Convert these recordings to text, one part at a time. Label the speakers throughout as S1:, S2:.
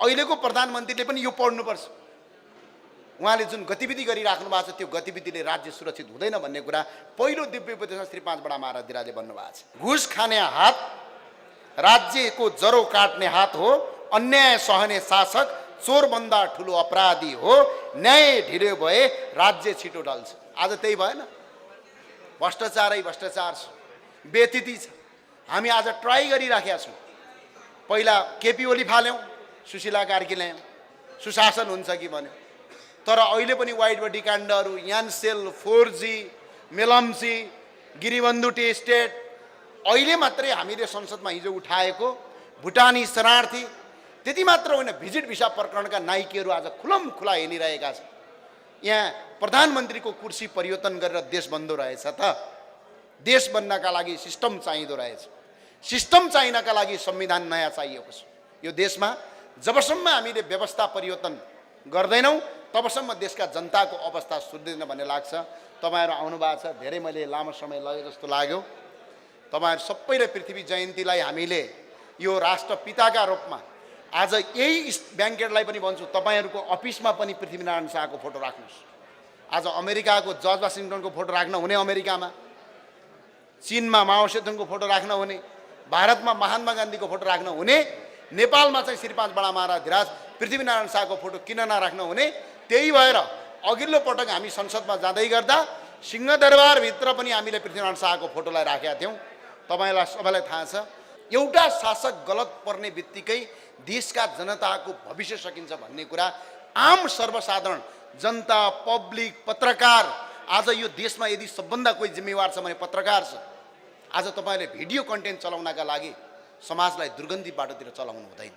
S1: अहिलेको प्रधानमन्त्रीले पनि यो पढ्नुपर्छ। उहाँले जुन गतिविधि गरिराख्नु भएको छ त्यो गतिविधिले राज्य सुरक्षित हुँदैन भन्ने कुरा पहिलो दिव्य उपदेशमा श्री 5 बडा महाराजले भन्नुभएको छ। घुस खाने हात राज्यको जरो काट्ने हात हो, अन्याय सहने शासक चोरभन्दा ठुलो अपराधी हो, न्याय ढिलो भए राज्य छिटो ढल्छ। आज त्यही भएन, भ्रष्टाचारै भ्रष्टाचार छ, व्यतिथि छ। हामी आज ट्राई गरिराखेका छौँ। पहिला केपी ओली फाल्यौँ, सुशीला कार्की ल्यायौँ, सुशासन हुन्छ कि भन्यो। तर अहिले पनि white body काण्डहरू, यानसेल, 4G, Melamchi, Giribandhu T state, अहिले मात्रै हामीले संसदमा हिजो उठाएको भुटानी शरणार्थी, त्यति मात्र होइन भिजिट भिसा प्रकरणका नाइकेहरू आज खुलम खुला हेलिरहेका छन्। यहाँ प्रधानमन्त्रीको कुर्सी परिवर्तन गरेर देश बन्दो रहेछ त? देश बन्नका लागि सिस्टम चाहिँदो रहेछ। सिस्टम चाहिनका लागि संविधान नयाँ चाहिएको छ। यो देशमा जबसम्म हामीले व्यवस्था परिवर्तन गर्दैनौँ तबसम्म देशका जनताको अवस्था सुध्रिँदैन भन्ने लाग्छ। तपाईँहरू आउनुभएको छ, धेरै मैले लामो समय लगे जस्तो लाग्यो। तपाईँहरू सबैले पृथ्वी जयन्तीलाई हामीले यो राष्ट्रपिताका रूपमा आज यही ब्याङ्केटलाई पनि भन्छु, तपाईँहरूको अफिसमा पनि पृथ्वीनारायण शाहको फोटो राख्नुहोस्। आज अमेरिकाको जर्ज वासिङटनको फोटो राख्न हुने, अमेरिकामा चीनमा माओ सेतुङको फोटो राख्न हुने, भारतमा महात्मा गान्धीको फोटो राख्न हुने, नेपालमा चाहिँ श्री 5 बडा महाराज पृथ्वीनारायण शाहको फोटो किन नराख्न हुने? त्यही भएर अघिल्लो पटक हामी संसदमा जाँदै गर्दा सिंहदरबारभित्र पनि हामीले पृथ्वीनारायण शाहको फोटोलाई राखेका थियौँ। तपाईँलाई सबैलाई थाहा छ, एउटा शासक गलत पर्ने बित्तिकै देशका जनताको भविष्य सकिन्छ भन्ने कुरा आम सर्वसाधारण जनता, पब्लिक, पत्रकार, आज यो देशमा यदि सबभन्दा कोही जिम्मेवार छ भने पत्रकार छ। आज तपाईँले भिडियो कन्टेन्ट चलाउनका लागि समाजलाई दुर्गन्धी बाटोतिर चलाउनु हुँदैन।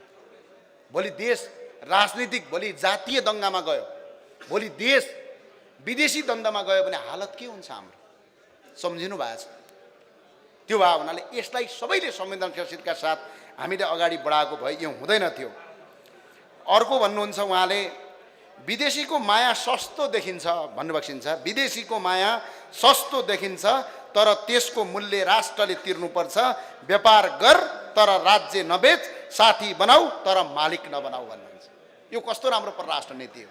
S1: भोलि देश राजनीतिक, भोलि जातीय दङ्गामा गयो, भोलि देश विदेशी द्वन्द्वमा गयो भने हालत के हुन्छ हाम्रो? सम्झिनु भएको छ। त्यो भए हुनाले यसलाई सबैले संवेदनशीलताका साथ हामीले अगाडि बढाएको भए यो हुँदैन थियो। अर्को भन्नुहुन्छ उहाँले विदेशीको माया सस्तो देखिन्छ भन्नुभएको छ। विदेशीको माया सस्तो देखिन्छ तर त्यसको मूल्य राष्ट्रले तिर्नुपर्छ। व्यापार गर तर राज्य नबेच, साथी बनाऊ तर मालिक नबनाऊ भन्नुहुन्छ। यो कस्तो राम्रो परराष्ट्र नीति हो।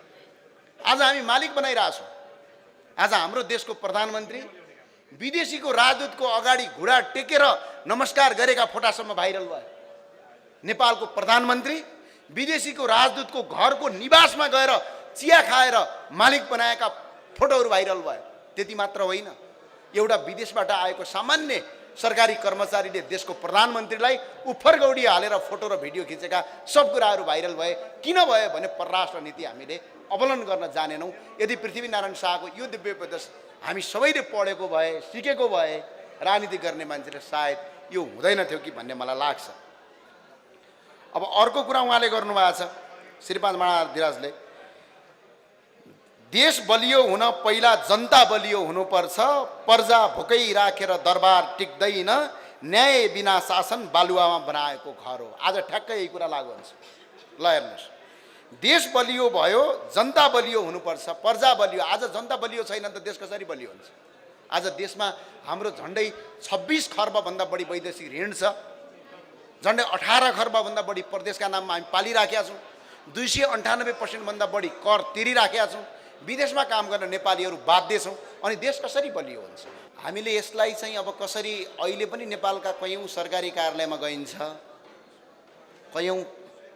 S1: आज हामी मालिक बनाइरहेछौँ। आज हाम्रो देशको प्रधानमन्त्री विदेशीको राजदूतको अगाडि घुँडा टेकेर नमस्कार गरेका फोटासम्म भाइरल भयो। नेपालको प्रधानमन्त्री विदेशीको राजदूतको घरको निवासमा गएर चिया खाएर मालिक बनाएका फोटोहरू भाइरल भयो। त्यति मात्र होइन, एउटा विदेशबाट आएको सामान्य सरकारी कर्मचारीले देशको प्रधानमन्त्रीलाई उफरगौडी हालेर फोटो र भिडियो खिचेका सब कुराहरू भाइरल भए। किन भयो भने परराष्ट्र नीति हामीले अवलम्बन गर्न जानेनौँ। यदि पृथ्वीनारायण शाहको यो दिव्य उपदेश हामी सबैले पढेको भए, सिकेको भए, राजनीति गर्ने मान्छेले सायद यो हुँदैन थियो कि भन्ने मलाई लाग्छ। अब अर्को कुरा उहाँले गर्नुभएको छ, श्री 5 महाराजले, देश बलियो हुन पहिला जनता बलियो हुनुपर्छ। प्रजा भुकै राखेर दरबार टिक्दैन, न्याय बिना शासन बालुवामा बनाएको घर हो। आज ठ्याक्कै यही कुरा लागु हुन्छ। ल हेर्नुहोस्, देश बलियो भयो, जनता बलियो हुनुपर्छ, प्रजा बलियो। आज जनता बलियो छैन त देश कसरी बलियो हुन्छ? आज देशमा हाम्रो झन्डै 26 खर्बभन्दा बढी वैदेशिक ऋण छ। झन्डै 18 खर्बभन्दा बढी प्रदेशका नाममा हामी पालिराखेका छौँ। 298% बढी कर तिरिराखेका छौँ। विदेशमा काम गर्न नेपालीहरू बाध्य छौँ। अनि देश कसरी बलियो हुन्छ? हामीले यसलाई चाहिँ अब कसरी, अहिले पनि नेपालका कयौँ सरकारी कार्यालयमा गइन्छ, कयौँ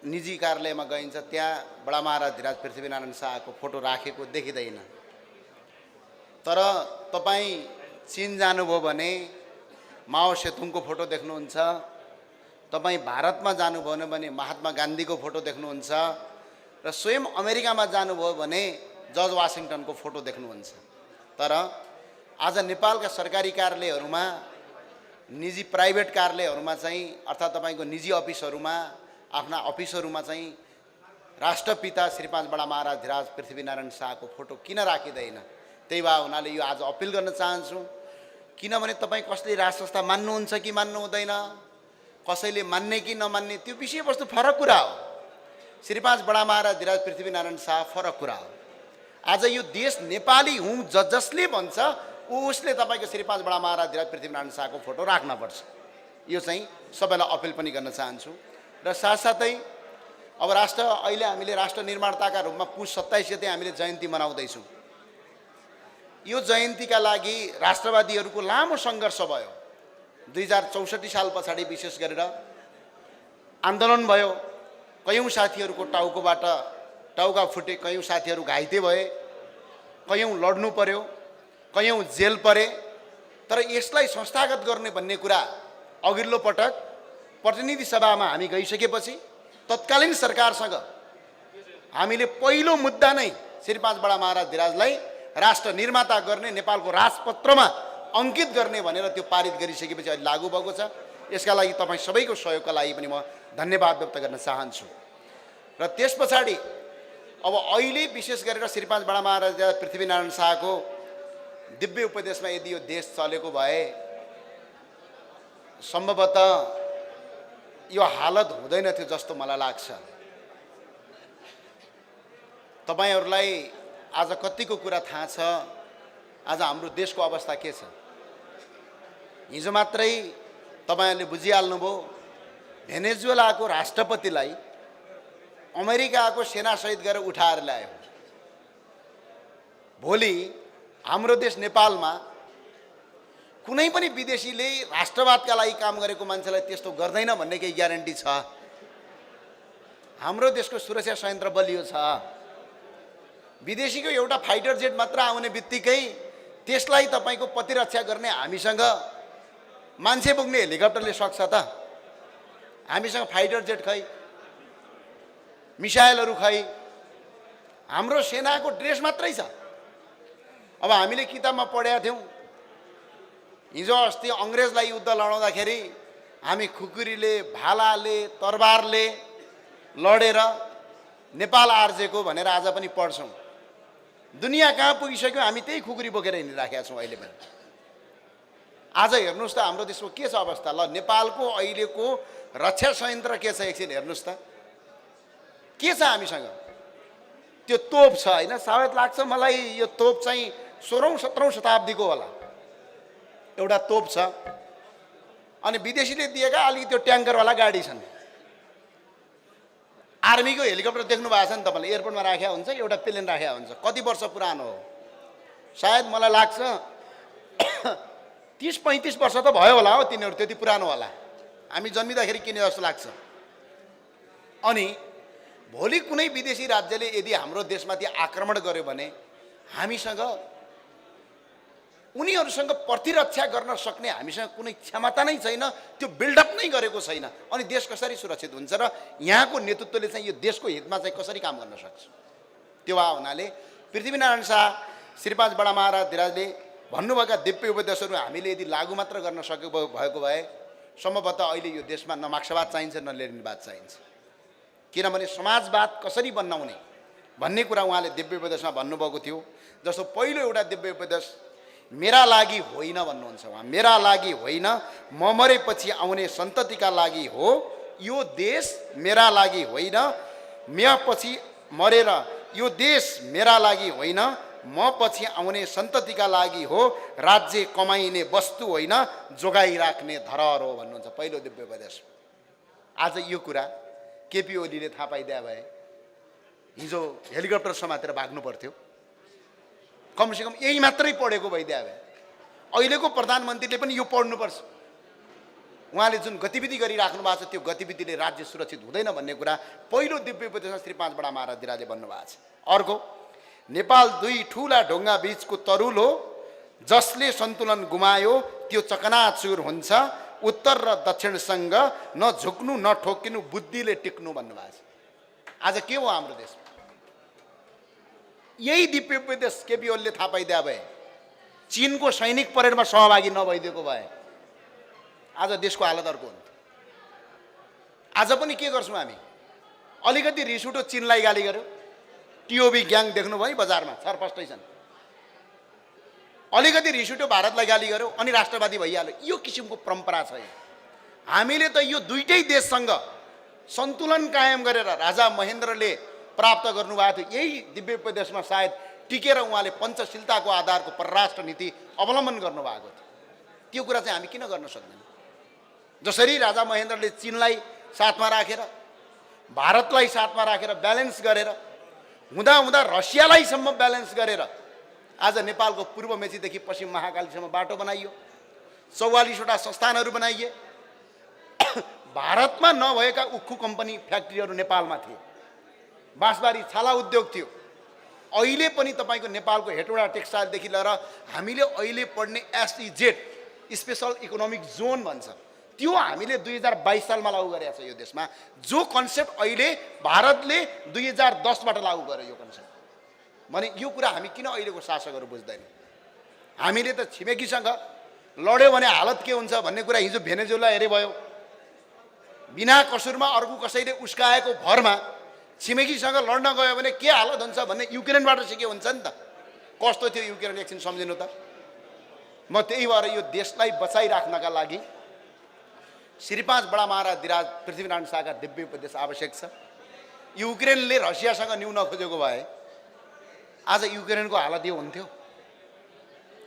S1: निजी कार्यालयमा गइन्छ, त्यहाँ बडा महाराज पृथ्वीनारायण शाहको फोटो राखेको देखिँदैन। तर तपाईँ चीन जानुभयो भने माओ सेतुङको फोटो देख्नुहुन्छ। तपाईँ भारतमा जानुभयो भने महात्मा गान्धीको फोटो देख्नुहुन्छ। र स्वयं अमेरिकामा जानुभयो भने जर्ज वासिङटनको फोटो देख्नुहुन्छ। तर आज नेपालका सरकारी कार्यालयहरूमा, निजी प्राइभेट कार्यालयहरूमा चाहिँ, अर्थात् तपाईँको निजी अफिसहरूमा, आफ्ना अफिसहरूमा चाहिँ राष्ट्रपिता श्री 5 बडा महाराज पृथ्वीनारायण शाहको फोटो किन राखिँदैन? त्यही भए हुनाले यो आज अपिल गर्न चाहन्छु। किनभने तपाईँ कसले राज संस्था मान्नुहुन्छ कि मान्नु हुँदैन, कसैले मान्ने कि नमान्ने, त्यो विषयवस्तु फरक कुरा हो। श्री 5 बडा महाराज पृथ्वीनारायण शाह फरक कुरा हो। आज यो देश नेपाली हुँ जसले भन्छ उसले तपाईँको श्री 5 बडा महाराज पृथ्वीनारायण शाहको फोटो राख्नुपर्छ। यो चाहिँ सबैलाई अपिल पनि गर्न चाहन्छु। र साथसाथै अब अहिले हामीले राष्ट्र निर्माताका रूपमा पुस 27 गते हामीले जयन्ती मनाउँदैछौँ। यो जयन्तीका लागि राष्ट्रवादीहरूको लामो सङ्घर्ष भयो। 2064 साल पछाडि विशेष गरेर आन्दोलन भयो। कयौँ साथीहरूको टाउका फुटे, कयौँ साथीहरू घाइते भए, कयौँ लड्नु पर्यो, कयौँ जेल परे। तर यसलाई संस्थागत गर्ने भन्ने कुरा अघिल्लो पटक प्रतिनिधि सभामा हामी गइसकेपछि तत्कालीन सरकारसँग हामीले पहिलो मुद्दा नै श्री 5 बडा महाराज धिराजलाई राष्ट्र निर्माता गर्ने, नेपालको राजपत्रमा अङ्कित गर्ने भनेर त्यो पारित गरिसकेपछि अहिले लागू भएको छ। यसका लागि तपाईँ सबैको सहयोगका लागि पनि म धन्यवाद व्यक्त गर्न चाहन्छु। र त्यस पछाडि अब अहिले विशेष गरेर श्री 5 बडा महाराज पृथ्वीनारायण शाहको दिव्य उपदेशमा यदि यो देश चलेको भए सम्भवतः यो हालत हुँदैन थियो जस्तो मलाई लाग्छ। तपाईहरूलाई आज कतिको कुरा थाहा छ, आज हाम्रो देशको अवस्था के छ। हिजो मात्रै तपाईहरूले बुझिहाल्नुभयो, भेनेजुएलाको राष्ट्रपतिलाई अमेरिकाको सेना सहित गरेर उठाएर ल्यायो। भोलि हाम्रो देश नेपालमा कुनै पनि विदेशीले राष्ट्रवादका लागि काम गरेको मान्छेलाई त्यस्तो गर्दैन भन्ने केही ग्यारेन्टी छ। हाम्रो देशको सुरक्षा संयन्त्र बलियो छ। विदेशीको एउटा फाइटर जेट मात्र आउने बित्तिकै त्यसलाई तपाईँको प्रतिरक्षा गर्ने हामीसँग मान्छे बोक्ने हेलिकप्टरले सक्छ त? हामीसँग फाइटर जेट खै, मिसाइलहरू खै, हाम्रो सेनाको ड्रेस मात्रै छ। अब हामीले किताबमा पढेका थियौँ, हिजो अस्ति अङ्ग्रेजलाई युद्ध लडाउँदाखेरि हामी खुकुरीले, भालाले, तरबारले लडेर नेपाल आर्जेको भनेर आज पनि पढ्छौँ। दुनियाँ कहाँ पुगिसक्यो, हामी त्यही खुकुरी बोकेर हिँडिराखेका छौँ अहिले पनि। आज हेर्नुहोस् त हाम्रो देशको के छ अवस्था। ल, नेपालको अहिलेको रक्षा संयन्त्र के छ एकछिन हेर्नुहोस् त, के छ हामीसँग। त्यो तोप छ होइन, सायद लाग्छ मलाई यो तोप चाहिँ 16औं-17औं शताब्दीको होला। एउटा तोप छ। अनि विदेशीले दिएका अलिकति त्यो ट्याङ्करवाला गाडी छन्। आर्मीको हेलिकप्टर देख्नु भएको छ नि तपाईँले, एयरपोर्टमा राखेका हुन्छ, एउटा प्लेन राखेका हुन्छ। कति वर्ष पुरानो हो, सायद मलाई लाग्छ 30-35 वर्ष त भयो होला हो, तिनीहरू त्यति पुरानो होला। हामी जन्मिँदाखेरि किने जस्तो लाग्छ। अनि भोलि कुनै विदेशी राज्यले यदि हाम्रो देशमाथि आक्रमण गर्यो भने हामीसँग उनीहरूसँग प्रतिरक्षा गर्न सक्ने हामीसँग कुनै क्षमता नै छैन, त्यो बिल्डअप नै गरेको छैन। अनि देश कसरी सुरक्षित हुन्छ र यहाँको नेतृत्वले चाहिँ यो देशको हितमा चाहिँ कसरी काम गर्न सक्छ। त्यो भए हुनाले पृथ्वीनारायण शाह श्री 5 बडा महाराज धिराजले भन्नुभएका दिव्य उपदेशहरू हामीले यदि लागू मात्र गर्न सकेको भएको भए सम्भवतः अहिले यो देशमा न मार्क्सवाद चाहिन्छ न लेनिनवाद चाहिन्छ। किनभने समाजवाद कसरी बनाउने भन्ने कुरा उहाँले दिव्य उपदेशमा भन्नुभएको थियो। जस्तो पहिलो एउटा दिव्य उपदेश मेरा लागि होइन भन्नुहुन्छ उहाँ। मेरा लागि होइन, म मरेपछि आउने सन्ततिका लागि हो यो देश। मेरा लागि होइन, म पछि मरेर यो देश मेरा लागि होइन, म पछि आउने सन्ततिका लागि हो। राज्य कमाइने वस्तु होइन, जोगाइराख्ने धरोहर हो भन्नुहुन्छ पहिलो दिव्य उपदेश। आज यो कुरा केपी ओलीले थाहा पाइदिया भए हिजो हेलिकप्टर समातेर भाग्नु पर्थ्यो। कमसेकम यही मात्रै पढेको भइदिया भए। अहिलेको प्रधानमन्त्रीले पनि यो पढ्नुपर्छ। उहाँले जुन गतिविधि गरिराख्नु भएको छ त्यो गतिविधिले राज्य सुरक्षित हुँदैन भन्ने कुरा पहिलो दिव्य उपदेशमा श्री 5 बडा महाराज धिराजले भन्नुभएको छ। अर्को, नेपाल दुई ठुला ढुङ्गा बीचको तरुल हो, जसले सन्तुलन गुमायो त्यो चकनाचुर हुन्छ। उत्तर र दक्षिणसँग न झुक्नु न ठोकिनु, बुद्धिले टिक्नु भन्नुभएको छ। आज के हो हाम्रो देश? यही दिव्य उपदेश केपी ओलीले थाहा पाइदिया भए, चीनको सैनिक परेडमा सहभागी नभइदिएको भए आज देशको हालत अर्को हुन्थ्यो। आज पनि के गर्छौँ हामी? अलिकति रिस उठ्यो, चीनलाई गाली गर्यो। टिओबी ग्याङ देख्नुभयो बजारमा छरपष्टै छन्। अलिकति रिस उठ्यो, भारतलाई गाली गर्यो, अनि राष्ट्रवादी भइहाल्यो। यो किसिमको परम्परा छ। हामीले त यो दुईटै देशसँग सन्तुलन कायम गरेर राजा महेन्द्रले प्राप्त गर्नुभएको थियो। यही दिव्य उपदेशमा सायद टिकेर उहाँले पञ्चशीलताको आधारको परराष्ट्र नीति अवलम्बन गर्नुभएको थियो। त्यो कुरा चाहिँ हामी किन गर्न सक्दैनौँ? जसरी राजा महेन्द्रले चीनलाई साथमा राखेर भारतलाई साथमा राखेर ब्यालेन्स गरेर हुँदा हुँदा रसियालाईसम्म ब्यालेन्स गरेर आज नेपालको पूर्व मेचीदेखि पश्चिम महाकालीसम्म बाटो बनाइयो, 44वटा संस्थानहरू बनाइए। भारतमा नभएका उक्खु कम्पनी फ्याक्ट्रीहरू नेपालमा थिए, बाँसबारी छाला उद्योग थियो। अहिले पनि तपाईँको नेपालको हेटौडा टेक्सटाइलदेखि लिएर हामीले अहिले पढ्ने SEZ स्पेसल इकोनोमिक जोन भन्छ, त्यो हामीले 2022 सालमा लागू गरेका छ यो देशमा। जो कन्सेप्ट अहिले भारतले 2010बाट लागू गर्यो यो कन्सेप्ट भने यो कुरा हामी किन अहिलेको शासकहरू बुझ्दैन? हामीले त छिमेकीसँग लड्यो भने हालत के हुन्छ भन्ने कुरा हिजो भेनेजुएला हेरे भयो। बिना कसुरमा अर्को कसैले उस्काएको भरमा छिमेकीसँग लड्न गयो भने के हालत हुन्छ भन्ने युक्रेनबाट सिके हुन्छ नि त। कस्तो थियो युक्रेन एकछिन सम्झिनु त। म त्यही भएर यो देशलाई बचाइराख्नका लागि श्री 5 बडा महाराजधिराज पृथ्वीनारायण शाहका दिव्य उपदेश आवश्यक छ। युक्रेनले रसियासँग न्यु नखोजेको भए आज युक्रेनको हालत यो हुन्थ्यो।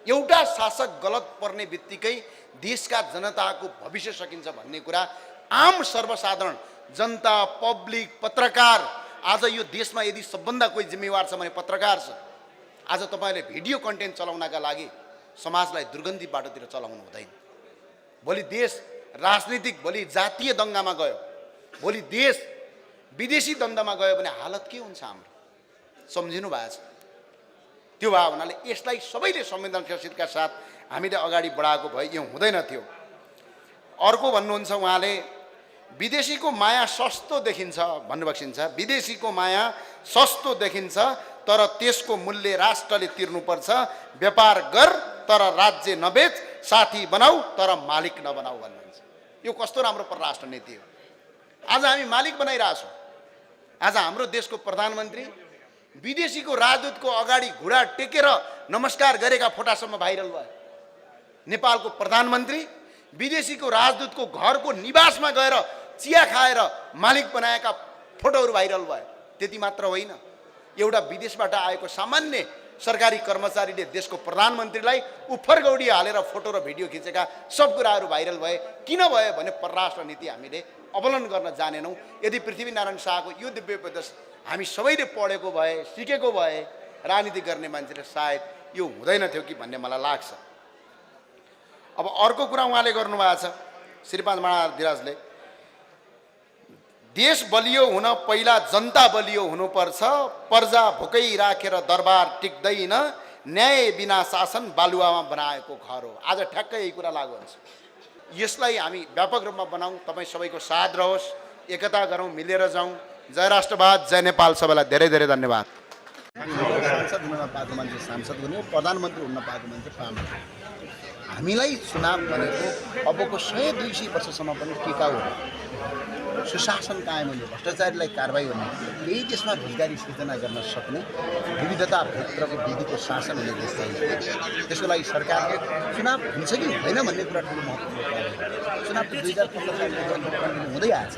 S1: एउटा शासक गलत पर्ने बित्तिकै देशका जनताको भविष्य सकिन्छ भन्ने कुरा आम सर्वसाधारण जनता, पब्लिक, पत्रकार, आज यो देशमा यदि सबभन्दा कोही जिम्मेवार छ भने पत्रकार छ। आज तपाईँले भिडियो कन्टेन्ट चलाउनका लागि समाजलाई दुर्गन्धी बाटोतिर चलाउनु हुँदैन। भोलि देश राजनीतिक, भोलि जातीय दङ्गामा गयो, भोलि देश विदेशी द्वन्द्वमा गयो भने हालत के हुन्छ हाम्रो, सम्झिनु भएको छ। त्यो भए हुनाले यसलाई सबैले संवेदनशीलताका साथ हामीले अगाडि बढाएको भए यो हुँदैन थियो। अर्को भन्नुहुन्छ उहाँले विदेशीको माया सस्तो देखिन्छ भन्नुभएको छ। विदेशीको माया सस्तो देखिन्छ तर त्यसको मूल्य राष्ट्रले तिर्नुपर्छ। व्यापार गर तर राज्य नबेच, साथी बनाऊ तर मालिक नबनाऊ भन्नुहुन्छ। यो कस्तो राम्रो परराष्ट्र नीति हो। आज हामी मालिक बनाइरहेछौँ। आज हाम्रो देशको प्रधानमन्त्री विदेशीको राजदूतको अगाडि घुँडा टेकेर नमस्कार गरेका फोटासम्म भाइरल भयो। नेपालको प्रधानमन्त्री विदेशीको राजदूतको घरको निवासमा गएर चिया खाएर मालिक बनाएका फोटोहरू भाइरल भयो। त्यति मात्र होइन, एउटा विदेशबाट आएको सामान्य सरकारी कर्मचारीले देशको प्रधानमन्त्रीलाई उफरगौडी हालेर फोटो र भिडियो खिचेका सब कुराहरू भाइरल भए। किन भयो भने परराष्ट्र नीति हामीले अवलम्बन गर्न जानेनौँ। यदि पृथ्वीनारायण शाहको यो दिव्य उपदेश हामी सबैले पढेको भए, सिकेको भए, राजनीति गर्ने मान्छेले सायद यो हुँदैन थियो कि भन्ने मलाई लाग्छ। अब अर्को कुरा उहाँले गर्नुभएको छ श्री 5 महाराजधिराजले, देश बलियो हुन पहिला जनता बलियो हुनुपर्छ। प्रजा भोकै राखेर दरबार टिक्दैन, न्याय बिना शासन बालुवामा बनाएको घर हो। आज ठ्याक्कै यही कुरा लागु हुन्छ। यसलाई हामी व्यापक रूपमा बनाऊँ। तपाईँ सबैको साथ रहोस्, एकता गरौँ, मिलेर जाउँ। जय राष्ट्रवाद, जय नेपाल। सबैलाई धेरै धेरै धन्यवाद। सांसद हुन नपाएको मान्छे सांसद हुने, प्रधानमन्त्री हुन नपाएको मान्छे पाल्नु। हामीलाई चुनाव भनेको अबको 100-200 वर्षसम्म पनि टिकाउ हो, सुशासन कायम हुने, भ्रष्टाचारीलाई कारबाही हुने, यही देशमा रोजगारी सृजना गर्न सक्ने, विविधताभित्रको विधिको शासन हुने देश चाहिन्छ। त्यसको लागि सरकारले चुनाव हुन्छ कि हुँदैन भन्ने कुरा ठुलो महत्त्वपूर्ण कुरा हो। चुनाव 2015 सालको हुँदै आएछ,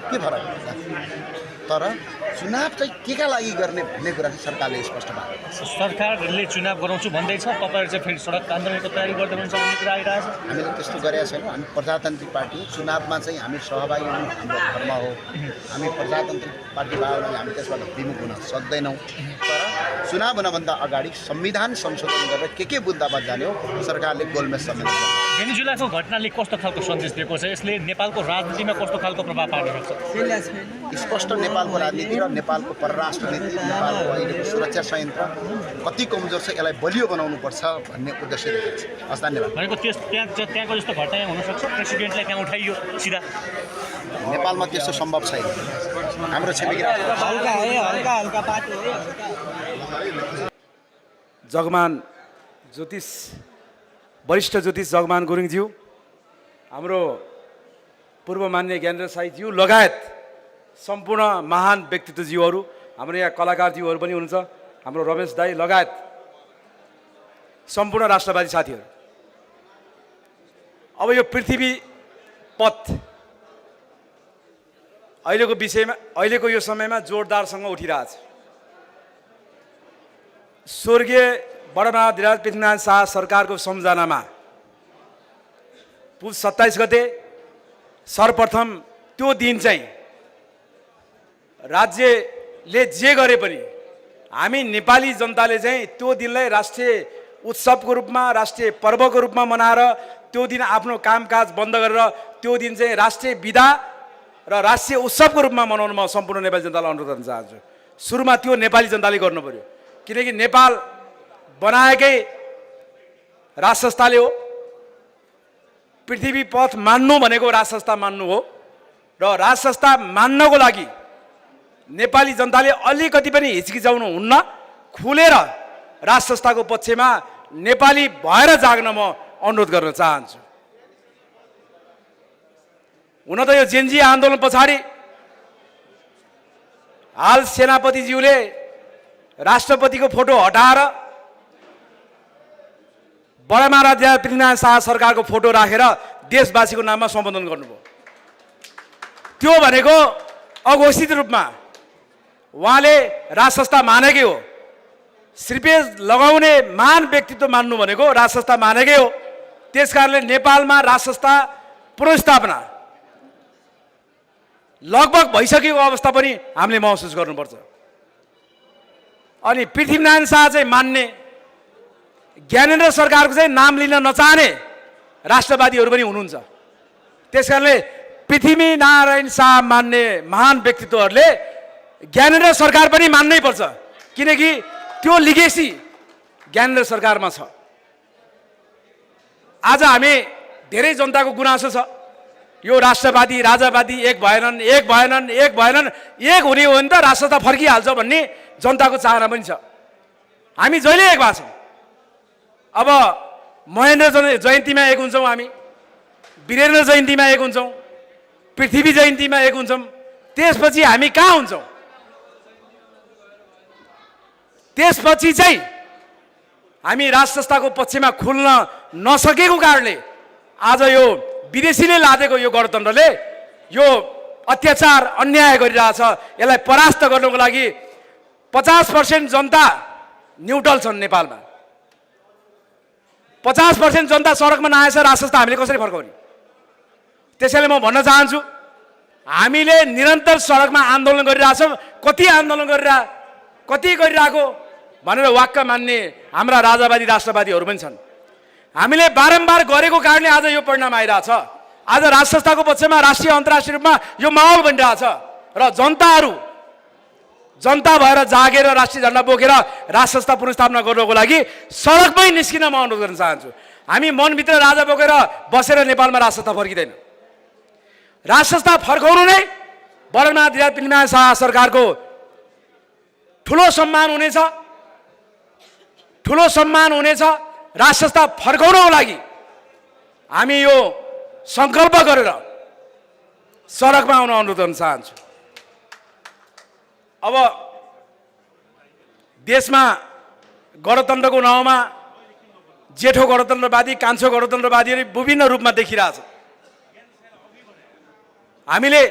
S1: के फरक हुन्छ? तर चुनाव चाहिँ केका लागि गर्ने भन्ने कुरा चाहिँ सरकारले स्पष्ट भएको छ।
S2: सरकारले चुनाव गराउँछु भन्दैछ, तपाईँहरू चाहिँ फेरि सडक आन्दोलनको तयारी गर्दै हुनुहुन्छ भन्ने कुरा आइरहेछ।
S1: हामीले त्यस्तो गरेका छैनौँ। हामी प्रजातान्त्रिक पार्टी हो, चुनावमा चाहिँ हामी सहभागी हुनु हाम्रो धर्म हो। हामी प्रजातान्त्रिक पार्टी भयो भने हामी त्यसबाट विमुख हुन सक्दैनौँ। तर चुनाव हुनभन्दा अगाडि संविधान संशोधन गरेर के बुझ्दामा जाने हो सरकारले गोलमेज सम्मेलन गर्छ।
S2: भेनेजुएलाको घटनाले कस्तो खालको सन्देश दिएको छ? यसले नेपालको राजनीतिमा कस्तो खालको प्रभाव पार्न सक्छ?
S1: स्पष्ट नेपालको राजनीति र नेपालको परराष्ट्र नीति, नेपालको अहिलेको सुरक्षा संयन्त्र कति कमजोर छ, यसलाई बलियो बनाउनुपर्छ भन्ने उद्देश्य देखाएको छ। हस्, धन्यवाद।
S2: भनेको त्यहाँको जस्तो घटना यहाँ हुनसक्छ? प्रेसिडेन्टलाई त्यहाँ उठाइयो सिधा?
S1: नेपालमा त्यस्तो सम्भव छैन। हाम्रो छिमेकी
S3: जगमान ज्योतिष, वरिष्ठ ज्योतिष जगमान गुरुङज्यू, हाम्रो पूर्व मान्य ज्ञानेन्द्र साईज्यू लगायत सम्पूर्ण महान व्यक्तित्वज्यूहरू, हाम्रो यहाँ कलाकारज्यूहरू पनि हुनुहुन्छ, हाम्रो रमेश दाई लगायत सम्पूर्ण राष्ट्रवादी साथीहरू, अब यो पृथ्वी पथ अहिलेको विषयमा, अहिलेको यो समयमा जोरदारसँग उठिरहेछ। स्वर्गीय बडामहाधिराज पृथ्वीनारायण शाह सरकारको सम्झनामा पुस 27 गते सर्वप्रथम त्यो दिन चाहिँ राज्यले जे गरे पनि हामी नेपाली जनताले चाहिँ त्यो दिनलाई राष्ट्रिय उत्सवको रूपमा, राष्ट्रिय पर्वको रूपमा मनाएर त्यो दिन आफ्नो कामकाज बन्द गरेर त्यो दिन चाहिँ राष्ट्रिय बिदा र राष्ट्रिय उत्सवको रूपमा मनाउन म सम्पूर्ण नेपाली जनतालाई अनुरोध गर्न चाहन्छु। सुरुमा त्यो नेपाली जनताले गर्नु पर्यो, किनकि नेपाल बनाएकै राष्ट्र संस्थाले हो। पृथ्वी पथ मान्नु भनेको राष्ट्र संस्था मान्नु हो र राष्ट्र संस्था मान्नको लागि नेपाली जनताले अलिकति पनि हिचकिचाउनु हुन्न। खुलेर राष्ट्र संस्थाको पक्षमा नेपाली भएर जाग्न म अनुरोध गर्न चाहन्छु। हुन त यो जेनजी आन्दोलन पछाडि हाल सेनापतिज्यूले राष्ट्रपतिको फोटो हटाएर बडा महाराजा पृथ्वीनारायण शाह सरकारको फोटो राखेर देशवासीको नाममा सम्बोधन गर्नुभयो। त्यो भनेको अघोषित रूपमा उहाँले राष्ट्र संस्था मानेकै हो। श्रीपेज लगाउने महान व्यक्तित्व मान्नु भनेको राष्ट्र संस्था मानेकै हो। त्यसकारणले नेपालमा राष्ट्र संस्था पुनर्स्थापना लगभग भइसकेको अवस्था पनि हामीले महसुस गर्नुपर्छ। अनि पृथ्वीनारायण शाह चाहिँ मान्ने, ज्ञानेन्द्र सरकारको चाहिँ नाम लिन नचाहने राष्ट्रवादीहरू पनि हुनुहुन्छ। त्यसकारणले पृथ्वीनारायण शाह मान्ने महान व्यक्तित्वहरूले ज्ञानेन्द्र सरकार पनि मान्नै पर्छ, किनकि त्यो लिगेसी ज्ञानेन्द्र सरकारमा छ। आज हामी धेरै जनताको गुनासो छ, यो राष्ट्रवादी राजावादी एक भएनन्, एक भएनन्, एक भएनन्, एक हुने हो भने त राष्ट्र संस्था फर्किहाल्छ भन्ने जनताको चाहना पनि छ। हामी जहिले एक भएको छौँ। अब महेन्द्र जयन्तीमा एक हुन्छौँ, हामी वीरेन्द्र जयन्तीमा एक हुन्छौँ, पृथ्वी जयन्तीमा एक हुन्छौँ। त्यसपछि हामी कहाँ हुन्छौँ? त्यसपछि चाहिँ हामी राष्ट्र संस्थाको पक्षमा खुल्न नसकेको कारणले आज यो विदेशीले लादेको यो गणतन्त्रले यो अत्याचार अन्याय गरिरहेछ। यसलाई परास्त गर्नको लागि 50% जनता न्युट्रल छन् नेपालमा। 50% जनता सडकमा नआएछ राष्ट्र संस्था हामीले कसरी फर्काउने? त्यसैले म भन्न चाहन्छु, हामीले निरन्तर सडकमा आन्दोलन गरिरहेछौँ। कति आन्दोलन गरिरहेको भनेर वाक्क मान्ने हाम्रा राजावादी राष्ट्रवादीहरू पनि छन्। हामीले बारम्बार गरेको कारणले आज यो परिणाम आइरहेछ। आज राष्ट्र संस्थाको पक्षमा राष्ट्रिय अन्तर्राष्ट्रिय रूपमा यो माहौल बनिरहेछ र जनता भएर जागेर राष्ट्रिय झण्डा बोकेर राष्ट्र संस्था पुनर्स्थापना गर्नको लागि सडकमै निस्किन म अनुरोध गर्न चाहन्छु। हामी मनभित्र राजा बोकेर बसेर नेपालमा राष्ट्र संस्था फर्किँदैन। राष्ट्र संस्था फर्काउनु नै बडा महाराजा पृथ्वीनारायण शाह सरकारको ठुलो सम्मान हुनेछ। राष्ट्र संस्था फर्काउनको लागि हामी यो सङ्कल्प गरेर सडकमा आउन अनुरोध गर्न चाहन्छु। अब देशमा गणतन्त्रको नाउँमा जेठो गणतन्त्रवादी, कान्छो गणतन्त्रवादीहरू विभिन्न रूपमा देखिरहेछ। हामीले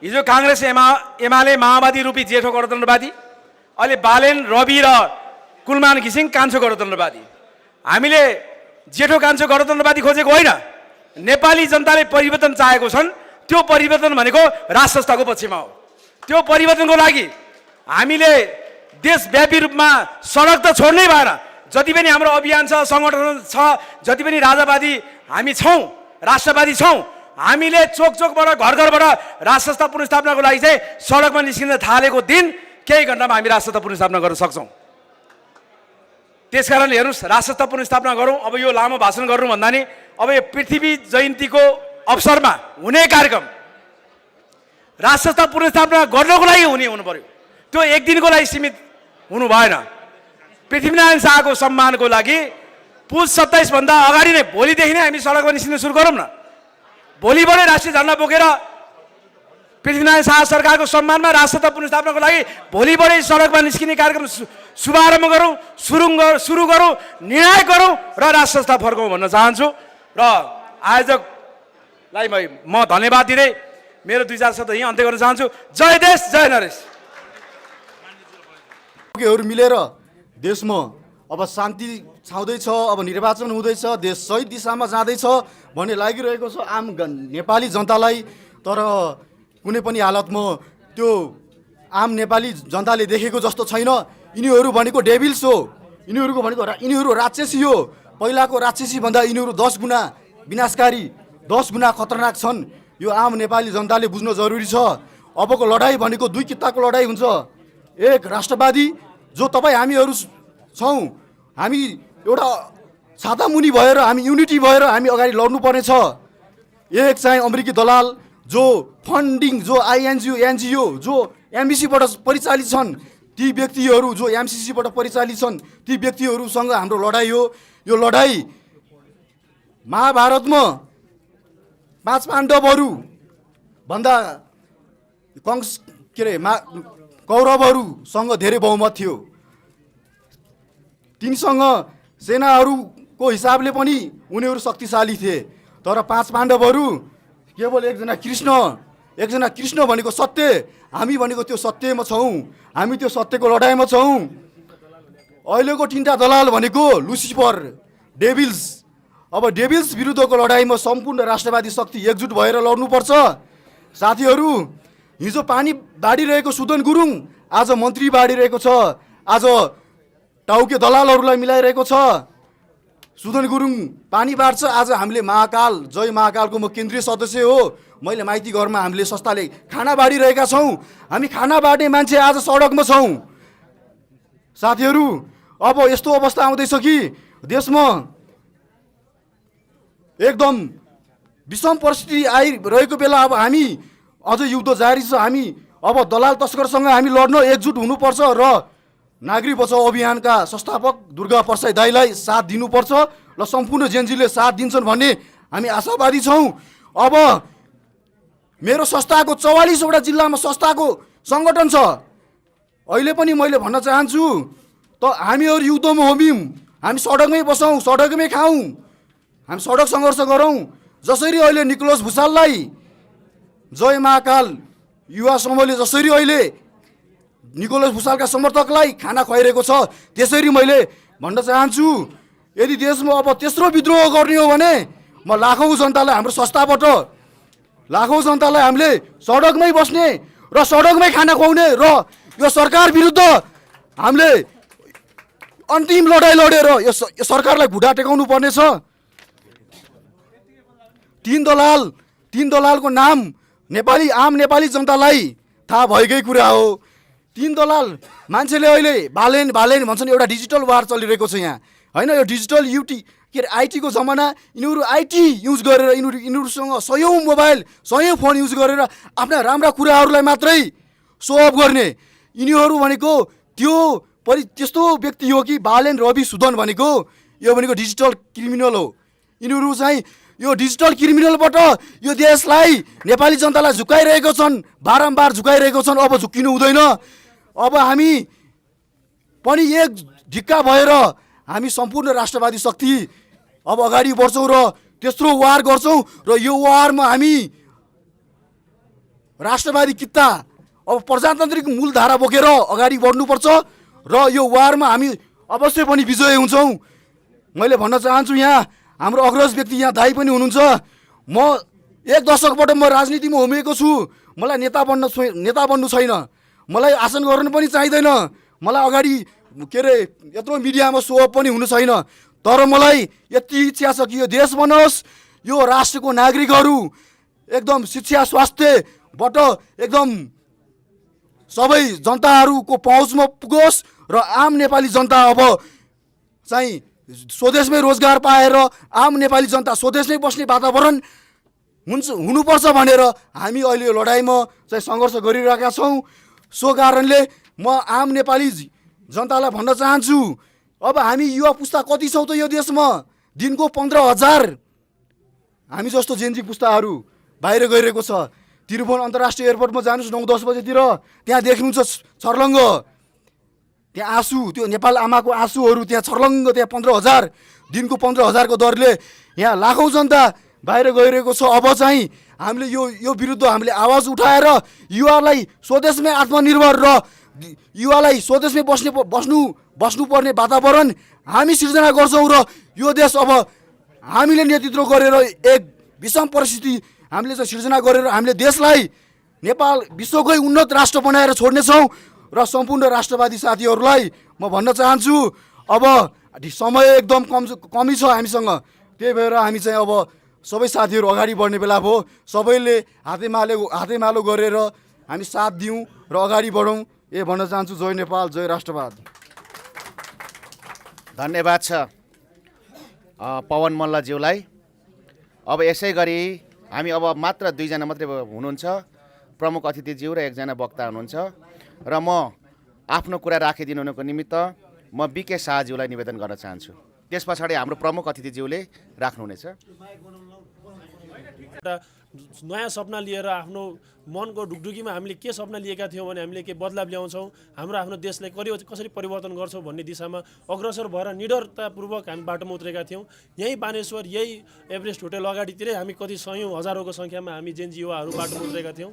S3: हिजो काङ्ग्रेस एमाले माओवादी रूपी जेठो गणतन्त्रवादी, अहिले बालेन रवि र कुलमान घिसिङ कान्छो गणतन्त्रवादी। हामीले जेठो कान्छो गणतन्त्रवादी खोजेको होइन। नेपाली जनताले परिवर्तन चाहेको छन्। त्यो परिवर्तन भनेको राष्ट्र संस्थाको पक्षमा हो। त्यो परिवर्तनको लागि हामीले देशव्यापी रूपमा सडक त छोड्नै भएन। जति पनि हाम्रो अभियान छ, सङ्गठन छ, जति पनि राजावादी हामी छौँ, राष्ट्रवादी छौँ, हामीले चोक चोकबाट घर घरबाट राष्ट्र संस्था पुनर्स्थापनाको लागि चाहिँ सडकमा निस्किन थालेको दिन केही घण्टामा हामी राष्ट्र संस्था पुनर्स्थापना गर्न सक्छौँ। त्यसकारणले हेर्नुहोस्, राष्ट्र संस्था पुनर्स्थापना गरौँ। अब यो लामो भाषण गर्नु भन्दा नि अब यो पृथ्वी जयन्तीको अवसरमा हुने कार्यक्रम राष्ट्र संस्था पुनर्स्थापना गर्नको लागि हुनु पर्यो। त्यो एक दिनको लागि सीमित हुनु भएन। पृथ्वीनारायण शाहको सम्मानको लागि पुस 27 भन्दा अगाडि नै भोलिदेखि नै हामी सडकमा निस्किन सुरु गरौँ न। भोलिबाटै राष्ट्रिय झण्डा बोकेर पृथ्वीनारायण शाह सरकारको सम्मानमा राष्ट्र संस्था पुनर्स्थापनाको लागि भोलिबाटै सडकमा निस्किने कार्यक्रम शुभारम्भ गरौँ, सुरु गरौँ, निर्णय गरौँ र राष्ट्र संस्था फर्काउँ भन्न चाहन्छु। र आयोजकलाई म धन्यवाद दिँदै मेरो 2-4 शब्द यहीँ अन्त्य गर्न चाहन्छु। जय देश, जय नरेश।
S4: मिलेर देशमा अब शान्ति छाउँदैछ, अब निर्वाचन हुँदैछ, देश सही दिशामा जाँदैछ भन्ने लागिरहेको छ आम नेपाली जनतालाई। तर कुनै पनि हालतमा त्यो आम नेपाली जनताले देखेको जस्तो छैन। यिनीहरू भनेको डेभिल्स हो, यिनीहरू राक्षसी हो। पहिलाको राक्षसी भन्दा यिनीहरू 10 गुणा विनाशकारी, 10 गुणा खतरनाक छन्। यो आम नेपाली जनताले बुझ्न जरुरी छ। अबको लडाइँ भनेको दुई कित्ताको लडाइँ हुन्छ। एक राष्ट्रवादी जो तपाईँ हामीहरू छौँ, हामी एउटा छातामुनि भएर, हामी युनिटी भएर हामी अगाडि लड्नुपर्ने छ। एक चाहिँ अमेरिकी दलाल जो फन्डिङ, जो आइएनजिओ एनजिओ जो एमबिसीबाट परिचालित छन्, ती व्यक्तिहरू जो एमसिसीबाट परिचालित छन्, ती व्यक्तिहरूसँग हाम्रो लडाइँ हो। यो लडाइँ महाभारतमा 5 पाण्डवहरू भन्दा कौरवहरूसँग धेरै बहुमत थियो। तिनीसँग सेनाहरूको हिसाबले पनि उनीहरू शक्तिशाली थिए। तर 5 पाण्डवहरू केवल एकजना कृष्ण भनेको सत्य, हामी भनेको त्यो सत्यमा छौँ, हामी त्यो सत्यको लडाइँमा छौँ। अहिलेको 3टा दलाल भनेको लुसिफर, डेभिल्स। अब डेभिल्स विरुद्धको लडाइँमा सम्पूर्ण राष्ट्रवादी शक्ति एकजुट भएर लड्नुपर्छ। साथीहरू, हिजो पानी बाँडिरहेको सुदन गुरुङ आज मन्त्री बाँडिरहेको छ, आज टाउके दलालहरूलाई मिलाइरहेको छ। सुदन गुरुङ पानी बाँड्छ, आज हामीले महाकाल, जय महाकालको म केन्द्रीय सदस्य हो। मैले माइती घरमा हामीले संस्थाले खाना बाँडिरहेका छौँ। हामी खाना बाँड्ने मान्छे आज सडकमा छौँ। साथीहरू, अब यस्तो अवस्था आउँदैछ कि देशमा एकदम विषम परिस्थिति आइरहेको बेला अब हामी अझ युद्ध जारी छ। हामी अब दलाल तस्करसँग हामी लड्न एकजुट हुनुपर्छ र नागरिक बचाउ अभियानका संस्थापक दुर्गा परसाई दाईलाई साथ दिनुपर्छ र सम्पूर्ण जेनजीले साथ दिन्छन् भन्ने हामी आशावादी छौँ। अब मेरो संस्थाको 44वटा जिल्लामा संस्थाको सङ्गठन छ। अहिले पनि मैले भन्न चाहन्छु, त हामीहरू युद्धमा होमियौँ, हामी सडकमै बसौँ, सडकमै खाउँ, हामी सडक सङ्घर्ष गरौँ। जसरी अहिले निकोलस भुसाललाई जय महाकाल युवा समूहले जसरी अहिले निकोलस भुसालका समर्थकलाई खाना खुवाइरहेको छ, त्यसरी मैले भन्न चाहन्छु, यदि देशमा अब तेस्रो विद्रोह गर्ने हो भने म लाखौँ जनतालाई, हाम्रो संस्थाबाट लाखौँ जनतालाई हामीले सडकमै बस्ने र सडकमै खाना खुवाउने र यो सरकार विरुद्ध हामीले अन्तिम लडाइँ लडेर यो सरकारलाई घुँडा टेकाउनु पर्नेछ। 3 दलालको नाम आम नेपाली जनतालाई थाहा भएकै कुरा हो। 3 दलाल मान्छेले अहिले बालेन भन्छन्। एउटा डिजिटल वार चलिरहेको छ यहाँ, होइन? यो डिजिटल आइटीको जमाना। यिनीहरू आइटी युज गरेर, यिनीहरूसँग 100औं मोबाइल, 100औं फोन युज गरेर आफ्ना राम्रा कुराहरूलाई मात्रै सो अफ गर्ने। यिनीहरू भनेको त्यस्तो व्यक्ति हो कि बालेन रवि सुदन भनेको, यो भनेको डिजिटल क्रिमिनल हो। यिनीहरू चाहिँ यो डिजिटल क्रिमिनलबाट यो देशलाई, नेपाली जनतालाई झुकाइरहेको छन्, बारम्बार झुकाइरहेको छन्। अब झुकिनु हुँदैन। अब हामी पनि एक ढिक्का भएर हामी सम्पूर्ण राष्ट्रवादी शक्ति अब अगाडि बढ्छौँ र तेस्रो वार गर्छौँ। र यो वारमा हामी राष्ट्रवादी कित्ता, अब प्रजातान्त्रिक मूलधारा बोकेर अगाडि बढ्नुपर्छ र यो वारमा हामी अवश्य पनि विजय हुन्छौँ। मैले भन्न चाहन्छु, यहाँ हाम्रो अग्रज व्यक्ति यहाँ दाई पनि हुनुहुन्छ। म 1 दशकबाट म राजनीतिमा होमिएको छु। मलाई नेता बन्नु छैन, मलाई आसन गर्नु पनि चाहिँदैन, मलाई अगाडि यत्रो मिडियामा सो अफ पनि हुनु छैन। तर मलाई यति इच्छा छ कि यो देश बनोस्, यो राष्ट्रको नागरिकहरू एकदम शिक्षा स्वास्थ्यबाट एकदम सबै जनताहरूको पहुँचमा पुगोस् र आम नेपाली जनता अब चाहिँ स्वदेशमै रोजगार पाएर आम नेपाली जनता स्वदेशमै बस्ने वातावरण हुनुपर्छ भनेर हामी अहिले यो लडाइँमा चाहिँ सङ्घर्ष गरिरहेका छौँ। सो कारणले म आम नेपाली जनतालाई भन्न चाहन्छु, अब हामी युवा पुस्ता कति छौँ त यो देशमा? दिनको 15,000 हामी जस्तो जेनजी पुस्ताहरू बाहिर गइरहेको छ। त्रिभुवन अन्तर्राष्ट्रिय एयरपोर्टमा जानुहोस् 9-10 बजेतिर, त्यहाँ देख्नुहुन्छ छर्लङ्ग, त्यहाँ आँसु, त्यो नेपाल आमाको आँसुहरू त्यहाँ छर्लङ्ग, त्यहाँ 15,000 दिनको 15,000को दरले यहाँ लाखौँ जनता बाहिर गइरहेको छ। अब चाहिँ हामीले यो विरुद्ध हामीले आवाज उठाएर युवालाई स्वदेशमै आत्मनिर्भर र युवालाई स्वदेशमै बस्नुपर्ने वातावरण हामी सिर्जना गर्छौँ र यो देश अब हामीले नेतृत्व गरेर एक विषम परिस्थिति हामीले चाहिँ सिर्जना गरेर हामीले देशलाई नेपाल विश्वकै उन्नत राष्ट्र बनाएर छोड्नेछौँ र सम्पूर्ण राष्ट्रवादी साथीहरूलाई म भन्न चाहन्छु अब समय एकदम कमी छ हामीसँग। त्यही भएर हामी चाहिँ अब सबै साथीहरू अगाडि बढ्ने बेला भयो। सबैले हातेमालो गरेर हामी साथ दिउँ र अगाडि बढौँ, ए भन्न चाहन्छु। जय नेपाल, जय राष्ट्रवाद।
S5: धन्यवाद छ पवन मल्लज्यूलाई। अब यसै गरी हामी अब मात्र 2 जना मात्रै हुनुहुन्छ, प्रमुख अतिथिज्यू र 1 जना वक्ता हुनुहुन्छ र म आफ्नो कुरा राखिदिनुको निमित्त म बीके शाहज्यूलाई निवेदन गर्न चाहन्छु। त्यस पछाडि हाम्रो प्रमुख अतिथिज्यूले राख्नुहुनेछ।
S6: एउटा नयाँ सपना लिएर आफ्नो मनको ढुकढुकीमा हामीले के सपना लिएका थियौँ भने हामीले के बदलाव ल्याउँछौँ, आफ्नो देशलाई कसरी परिवर्तन गर्छौँ भन्ने दिशामा अग्रसर भएर निडरतापूर्वक हामी बाटोमा उत्रेका थियौँ। यही बानेश्वर, यही एभरेस्ट होटल अगाडितिरै हामी कति सयौँ हजारौँको सङ्ख्यामा हामी जेन्जी युवाहरू बाटोमा उत्रेका थियौँ।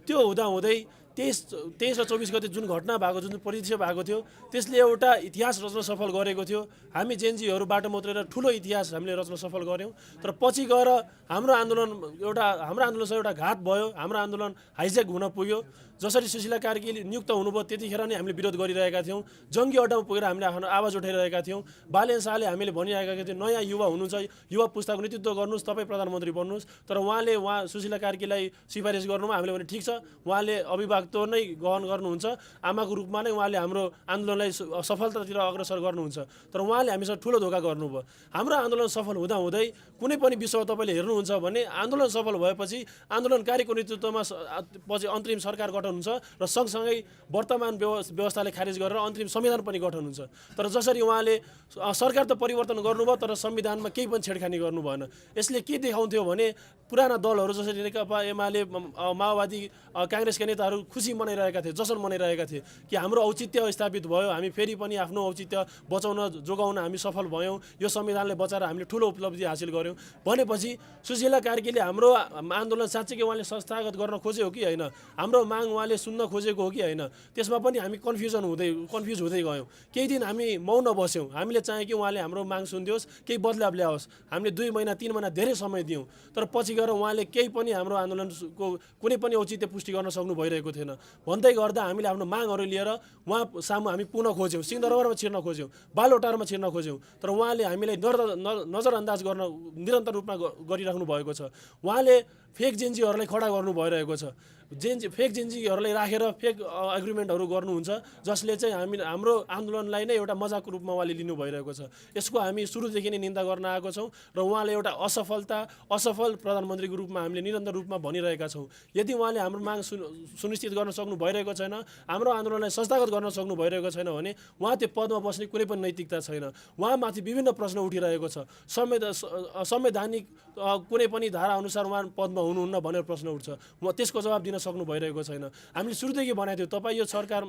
S6: त्यो हुँदाहुँदै 23 र 24 गते जुन घटना भएको, जुन परिदृश्य भएको थियो, त्यसले एउटा इतिहास रच्न सफल गरेको थियो। हामी जेन्जीहरू बाटोमा उत्रेर ठुलो इतिहास हामीले रच्न सफल गऱ्यौँ। तर पछि गएर हाम्रो आन्दोलनसँग एउटा घात भयो। हाम्रो आन्दोलन हाइजेक हुन पुग्यो। जसरी सुशीला कार्की नियुक्त हुनुभयो त्यतिखेर नै हामीले विरोध गरिरहेका थियौँ। जङ्गी अड्डामा पुगेर हामीले आफ्नो आवाज उठाइरहेका थियौँ। बालेन शाहले हामीले भनिरहेका थियौँ नयाँ युवा हुनुहुन्छ, युवा पुस्ताको नेतृत्व गर्नुहोस्, तपाईँ प्रधानमन्त्री बन्नुहोस्। तर उहाँले सुशीला कार्कीलाई सिफारिस गर्नुमा हामीले भने ठिक छ, उहाँले अभिभावकत्व नै ग्रहण गर्नुहुन्छ, आमाको रूपमा नै उहाँले हाम्रो आन्दोलनलाई सफलतातिर अग्रसर गर्नुहुन्छ। तर उहाँले हामीसँग ठुलो धोका गर्नुभयो। हाम्रो आन्दोलन सफल हुँदाहुँदै कुनै पनि विषयमा तपाईँले हेर्नुहुन्छ भने आन्दोलन सफल भएपछि आन्दोलनकारीको नेतृत्वमा पछि अन्तरिम सरकार गठन हुन्छ र सँगसँगै वर्तमान व्यवस्थाले खारेज गरेर अन्तरिम संविधान पनि गठन हुन्छ। तर जसरी उहाँले सरकार त परिवर्तन गर्नुभयो तर संविधानमा केही पनि छेडखानी गर्नु भएन। यसले के देखाउँथ्यो भने पुराना दलहरू जसरी नेकपा एमाले, माओवादी, काङ्ग्रेसका नेताहरू खुसी मनाइरहेका थिए, जश्न मनाइरहेका थिए कि हाम्रो औचित्य स्थापित भयो, हामी फेरि पनि आफ्नो औचित्य बचाउन जोगाउन हामी सफल भयौँ, यो संविधानले बचाएर हामीले ठुलो उपलब्धि हासिल गऱ्यौँ भनेपछि सुशीला कार्कीले हाम्रो आन्दोलन साँच्चै उहाँले संस्थागत गर्न खोज्यो हो कि होइन, हाम्रो माग उहाँले सुन्न खोजेको हो कि होइन, त्यसमा पनि हामी कन्फ्युज हुँदै गयौँ। केही दिन हामी मौन बस्यौँ। हामीले चाहे कि उहाँले हाम्रो माग सुनिदियोस्, केही बदलाव ल्याओस्। हामीले 2 महिना 3 महिना धेरै समय दियौँ। तर पछि गएर उहाँले केही पनि हाम्रो आन्दोलनको कुनै पनि औचित्य पुष्टि गर्न सक्नु भइरहेको थिएन। भन्दै गर्दा हामीले आफ्नो मागहरू लिएर उहाँ सामु हामी पुनः खोज्यौँ, सिंहदरबारमा छिर्न खोज्यौँ, बालुवाटारमा छिर्न खोज्यौँ। तर उहाँले हामीलाई नजरअन्दाज गर्न निरन्तर रूपमा गरिराख्नु भएको छ। उहाँले फेक जेन्जीहरूलाई खडा गर्नु भइरहेको छ। फेक जेन्जीहरूलाई राखेर फेक एग्रिमेन्टहरू गर्नुहुन्छ, जसले चाहिँ हाम्रो आन्दोलनलाई नै एउटा मजाको रूपमा उहाँले लिनु भइरहेको छ। यसको हामी सुरुदेखि नै निन्दा गर्न आएको छौँ र उहाँले एउटा असफल प्रधानमन्त्रीको रूपमा हामीले निरन्तर रूपमा भनिरहेका छौँ। यदि उहाँले हाम्रो माग सुनिश्चित गर्न सक्नु भइरहेको छैन, हाम्रो आन्दोलनलाई संस्थागत गर्न सक्नु भइरहेको छैन भने उहाँ त्यो पदमा बस्ने कुनै पनि नैतिकता छैन। उहाँमाथि विभिन्न प्रश्न उठिरहेको छ। संवैधानिक कुनै पनि धारा अनुसार उहाँ पदमा हुनुहुन्न भनेर प्रश्न उठ्छ, त्यसको जवाब दिन सक्नु भइरहेको छैन। हामीले सुरुदेखि भनेको थियौँ तपाईँ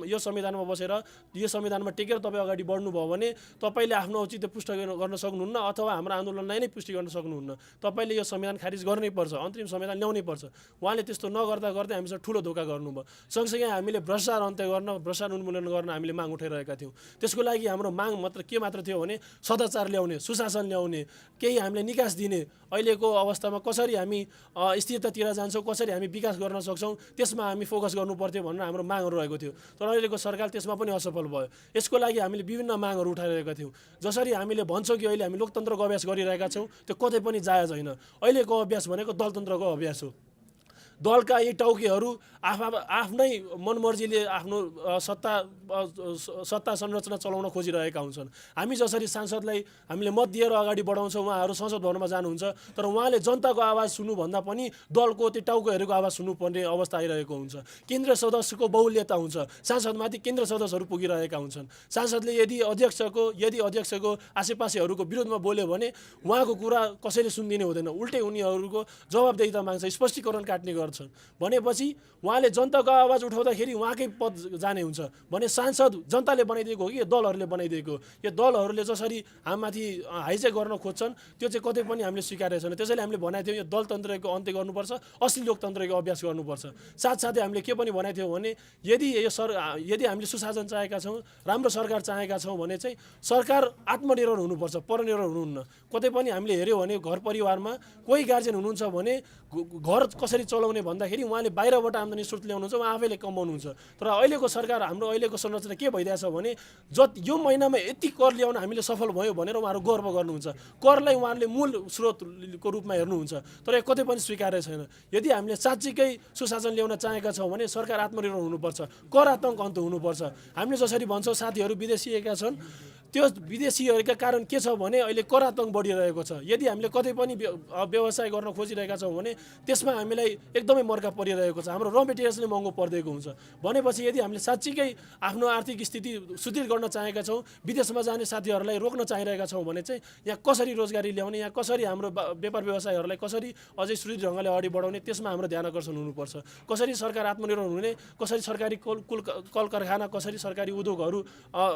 S6: यो संविधानमा बसेर यो संविधानमा टेकेर तपाईँ अगाडि बढ्नुभयो भने तपाईँले आफ्नो औचित्य पुष्टि गर्न सक्नुहुन्न अथवा हाम्रो आन्दोलनलाई नै पुष्टि गर्न सक्नुहुन्न। तपाईँले यो संविधान खारिज गर्नै पर्छ, अन्तरिम संविधान ल्याउनै पर्छ। उहाँले त्यस्तो नगर्दा गर्दै हामीसँग ठुलो धोका गर्नुभयो। सँगसँगै हामीले भ्रष्टाचार अन्त्य गर्न, भ्रष्टाचार उन्मूलन गर्न हामीले माग उठाइरहेका थियौँ। त्यसको लागि हाम्रो माग के मात्र थियो भने सदाचार ल्याउने, सुशासन ल्याउने, केही हामीले निकास दिने, अहिलेको अवस्थामा कसरी हामी स्थिरतातिर जान्छौँ, कसरी हामी विकास गर्न सक्छौँ, त्यसमा हामी फोकस गर्नु पर्थ्यो भनेर हाम्रो मागहरू रहेको थियो। तर अहिलेको सरकार त्यसमा पनि असफल भयो। यसको लागि हामीले विभिन्न मागहरू उठाइरहेका थियौँ। जसरी हामीले भन्छौँ कि अहिले हामी लोकतन्त्रको अभ्यास गरिरहेका छौँ, त्यो कतै पनि जायज होइन। अहिलेको अभ्यास भनेको दलतन्त्रको अभ्यास हो। दलका यी टाउकेहरू आफ्नै मनमर्जीले आफ्नो सत्ता संरचना चलाउन खोजिरहेका हुन्छन्। हामी जसरी सांसदलाई हामीले मत दिएर अगाडि बढाउँछौँ, उहाँहरू संसद भवनमा जानुहुन्छ, तर उहाँले जनताको आवाज सुन्नुभन्दा पनि दलको त्यो टाउकेहरूको आवाज सुन्नुपर्ने अवस्था आइरहेको हुन्छ। केन्द्रीय सदस्यको बहुल्यता हुन्छ, सांसदमाथि केन्द्र सदस्यहरू पुगिरहेका हुन्छन्। सांसदले यदि अध्यक्षको आसेपासेहरूको विरोधमा बोल्यो भने उहाँको कुरा कसैले सुनिदिने हुँदैन, उल्टै उनीहरूको जवाबदेहिता माग्छ, स्पष्टीकरण काट्ने गर्छ। भनेपछि उहाँले जनताको आवाज उठाउँदाखेरि उहाँकै पद जाने हुन्छ भने सांसद जनताले बनाइदिएको हो कि यो दलहरूले बनाइदिएको हो। यो दलहरूले जसरी हामीमाथि हाइजेक गर्न खोज्छन् त्यो चाहिँ कतै पनि हामीले स्वीकारेको छैन। त्यसैले हामीले भनेको थियौँ यो दलतन्त्रको अन्त्य गर्नुपर्छ, असली लोकतन्त्रको अभ्यास गर्नुपर्छ। साथसाथै हामीले के पनि भनेको थियौँ भने यदि हामीले सुशासन चाहेका छौँ, राम्रो सरकार चाहेका छौँ भने चाहिँ सरकार आत्मनिर्भर हुनुपर्छ, परनिर्भर हुनुहुन्न। कतै पनि हामीले हेऱ्यौँ भने घर परिवारमा कोही गार्जेन हुनुहुन्छ भने घर कसरी चलाउने गर्ने भन्दाखेरि उहाँले बाहिरबाट आम्दानी स्रोत ल्याउनुहुन्छ, उहाँ आफैले कमाउनुहुन्छ। तर अहिलेको सरकार, हाम्रो अहिलेको संरचना के भइरहेछ भने जति यो महिनामा यति कर ल्याउन हामीले सफल भयो भनेर उहाँहरू गर्व गर्नुहुन्छ। करलाई उहाँहरूले मूल स्रोतको रूपमा हेर्नुहुन्छ, तर यो कतै पनि स्वीकार्य छैन। यदि हामीले साँच्चीकै सुशासन ल्याउन चाहेका छौँ भने सरकार आत्मनिर्भर हुनुपर्छ, कर आतङ्क अन्त हुनुपर्छ। हामीले जसरी भन्छौँ साथीहरू विदेशिएका छन्, त्यो विदेशीहरूका कारण के छ भने अहिले कर आतङ्क बढिरहेको छ। यदि हामीले कतै पनि व्यवसाय गर्न खोजिरहेका छौँ भने त्यसमा हामीलाई एकदमै मर्का परिरहेको छ, हाम्रो र मेटेरियल्सले महँगो परिदिएको हुन्छ। भनेपछि यदि हामीले साँच्चीकै आफ्नो आर्थिक स्थिति सुदृढ गर्न चाहेका छौँ, विदेशमा जाने साथीहरूलाई रोक्न चाहिरहेका छौँ भने चाहिँ यहाँ कसरी रोजगारी ल्याउने, यहाँ कसरी हाम्रो व्यापार व्यवसायहरूलाई कसरी अझै सुदृढ ढङ्गले अगाडि बढाउने, त्यसमा हाम्रो ध्यान आकर्षण हुनुपर्छ। कसरी सरकार आत्मनिर्भर हुने, कसरी सरकारी कल कारखाना, कसरी सरकारी उद्योगहरू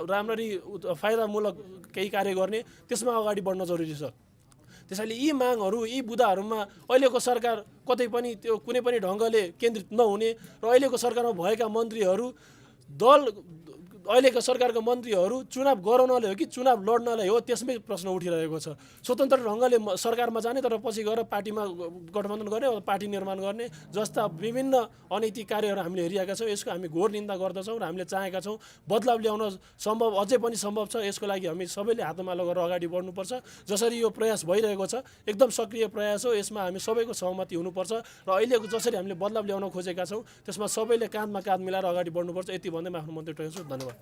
S6: राम्ररी फाइदामूलक केही कार्य गर्ने, त्यसमा अगाडि बढ्न जरुरी छ। त्यसैले यी मागहरू, यी बुदाहरूमा अहिलेको सरकार कतै पनि त्यो कुनै पनि ढङ्गले केन्द्रित नहुने र अहिलेको सरकारमा भएका मन्त्रीहरू अहिलेको सरकारका मन्त्रीहरू चुनाव गराउनलाई हो कि चुनाव लड्नलाई हो, त्यसमै प्रश्न उठिरहेको छ। स्वतन्त्र ढङ्गले सरकारमा जाने तर पछि गएर पार्टीमा गठबन्धन गर्ने, पार्टी निर्माण गर्ने जस्ता विभिन्न अनैतिक कार्यहरू हामीले हेरिरहेका छौँ। यसको हामी घोर निन्दा गर्दछौँ र हामीले चाहेका छौँ बदलाव ल्याउन सम्भव, अझै पनि सम्भव छ। यसको लागि हामी सबैले हातमालो गरेर अगाडि बढ्नुपर्छ। जसरी यो प्रयास भइरहेको छ एकदम सक्रिय प्रयास हो, यसमा हामी सबैको सहमति हुनुपर्छ र अहिलेको जसरी हामीले बदलाव ल्याउन खोजेका छौँ त्यसमा सबैले काँधमा काँध मिलाएर अगाडि बढ्नुपर्छ। यति भन्दै म आफ्नो मन्तव्य टोक्छु। धन्यवाद।